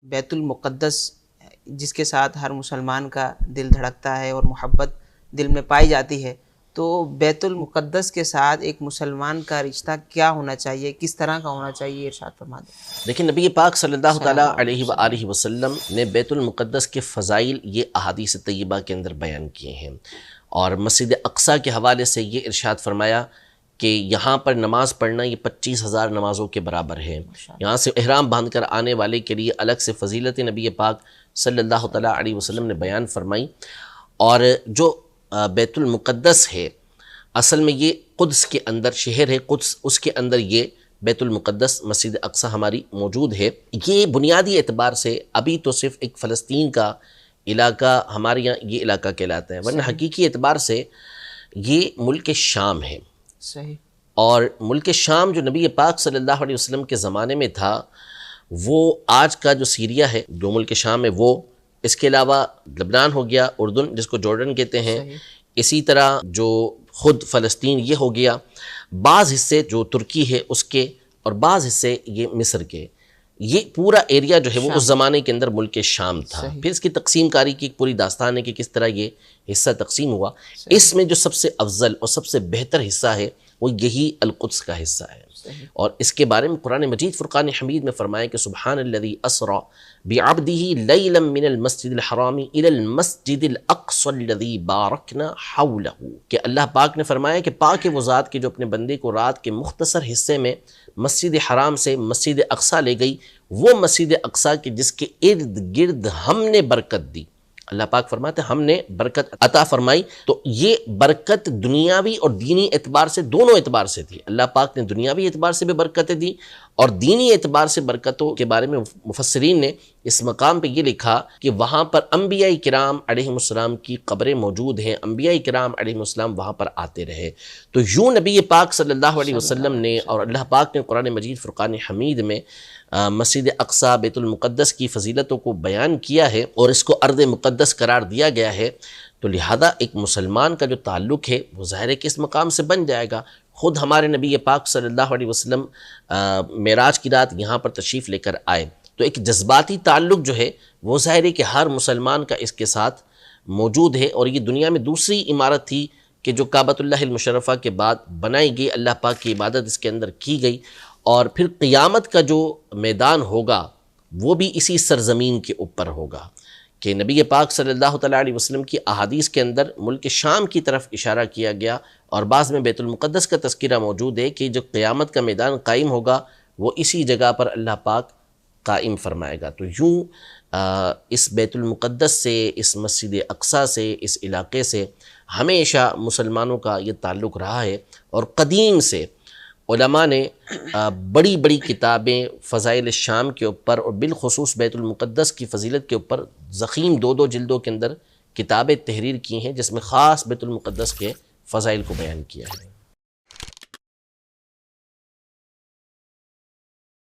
بیت المقدس جس کے ساتھ ہر مسلمان کا دل دھڑکتا ہے اور محبت دل میں پائی جاتی ہے، تو بیت المقدس کے ساتھ ایک مسلمان کا رشتہ کیا ہونا چاہیے، کس طرح کا ہونا چاہیے، ارشاد فرما دیں۔ دیکھیں، نبی پاک صلی اللہ تعالیٰ علیہ وآلہ وسلم نے بیت المقدس کے فضائل یہ احادیث طیبہ کے اندر بیان کیے ہیں، اور مسجد اقصیٰ کے حوالے سے یہ ارشاد فرمایا کہ یہاں پر نماز پڑھنا یہ 25,000 نمازوں کے برابر ہے۔ یہاں سے احرام باندھ کر آنے والے کے لیے الگ سے فضیلت نبی پاک صلی اللہ تعالیٰ علیہ وسلم نے بیان فرمائی۔ اور جو بیت المقدس ہے، اصل میں یہ قدس کے اندر شہر ہے قدس، اس کے اندر یہ بیت المقدس مسجد اقصیٰ ہماری موجود ہے۔ یہ بنیادی اعتبار سے ابھی تو صرف ایک فلسطین کا علاقہ ہمارے یہاں یہ علاقہ کہلاتا ہے، ورنہ حقیقی اعتبار سے یہ ملک شام ہے۔ صحیح۔ اور ملک شام جو نبی پاک صلی اللہ علیہ وسلم کے زمانے میں تھا، وہ آج کا جو سیریا ہے، جو ملک شام ہے وہ، اس کے علاوہ لبنان ہو گیا، اردن جس کو جارڈن کہتے ہیں، اسی طرح جو خود فلسطین یہ ہو گیا، بعض حصے جو ترکی ہے اس کے، اور بعض حصے یہ مصر کے، یہ پورا ایریا جو ہے وہ اس زمانے کے اندر ملک شام تھا۔ پھر اس کی تقسیم کاری کی ایک پوری داستان ہے کہ کس طرح یہ حصہ تقسیم ہوا۔ اس میں جو سب سے افضل اور سب سے بہتر حصہ ہے وہ یہی القدس کا حصہ ہے، اور اس کے بارے میں قرآن مجید فرقان حمید میں فرمایا کہ سبحان الذی اسری بعبدہ لیلا من المسجد الحرام الی المسجد الاقصی الذی بارکنا حولہ، کہ اللہ پاک نے فرمایا کہ پاک ہے وہ ذات کے جو اپنے بندے کو رات کے مختصر حصے میں مسجد حرام سے مسجد اقصیٰ لے گئی، وہ مسجد اقصیٰ کے جس کے ارد گرد ہم نے برکت دی۔ اللہ پاک فرماتے ہیں ہم نے برکت عطا فرمائی، تو یہ برکت دنیاوی اور دینی اعتبار سے، دونوں اعتبار سے تھی۔ اللہ پاک نے دنیاوی اعتبار سے بھی برکتیں دی، اور دینی اعتبار سے برکتوں کے بارے میں مفسرین نے اس مقام پہ یہ لکھا کہ وہاں پر انبیاء کرام علیہ السلام کی قبریں موجود ہیں، انبیاء کرام علیہ السلام وہاں پر آتے رہے۔ تو یوں نبی پاک صلی اللہ علیہ وسلم نے اور اللہ پاک نے قرآن مجید فرقان حمید میں مسجد اقصیٰ بیت المقدس کی فضیلتوں کو بیان کیا ہے، اور اس کو ارض مقدس قرار دیا گیا ہے۔ تو لہذا ایک مسلمان کا جو تعلق ہے وہ ظاہر ہے کہ اس مقام سے بن جائے گا۔ خود ہمارے نبی پاک صلی اللہ علیہ وسلم معراج کی رات یہاں پر تشریف لے کر آئے، تو ایک جذباتی تعلق جو ہے وہ ظاہر ہے کہ ہر مسلمان کا اس کے ساتھ موجود ہے۔ اور یہ دنیا میں دوسری عمارت تھی کہ جو کعبۃ اللہ المشرفہ کے بعد بنائی گئی، اللہ پاک کی عبادت اس کے اندر کی گئی، اور پھر قیامت کا جو میدان ہوگا وہ بھی اسی سرزمین کے اوپر ہوگا، کہ نبی پاک صلی اللہ تعالیٰ علیہ وسلم کی احادیث کے اندر ملک شام کی طرف اشارہ کیا گیا، اور بعض میں بیت المقدس کا تذکرہ موجود ہے کہ جو قیامت کا میدان قائم ہوگا وہ اسی جگہ پر اللہ پاک قائم فرمائے گا۔ تو یوں اس بیت المقدس سے، اس مسجد اقصیٰ سے، اس علاقے سے ہمیشہ مسلمانوں کا یہ تعلق رہا ہے، اور قدیم سے علماء نے بڑی بڑی کتابیں فضائل شام کے اوپر، اور بالخصوص بیت المقدس کی فضیلت کے اوپر ضخیم 2 جلدوں کے اندر کتابیں تحریر کی ہیں، جس میں خاص بیت المقدس کے فضائل کو بیان کیا ہے۔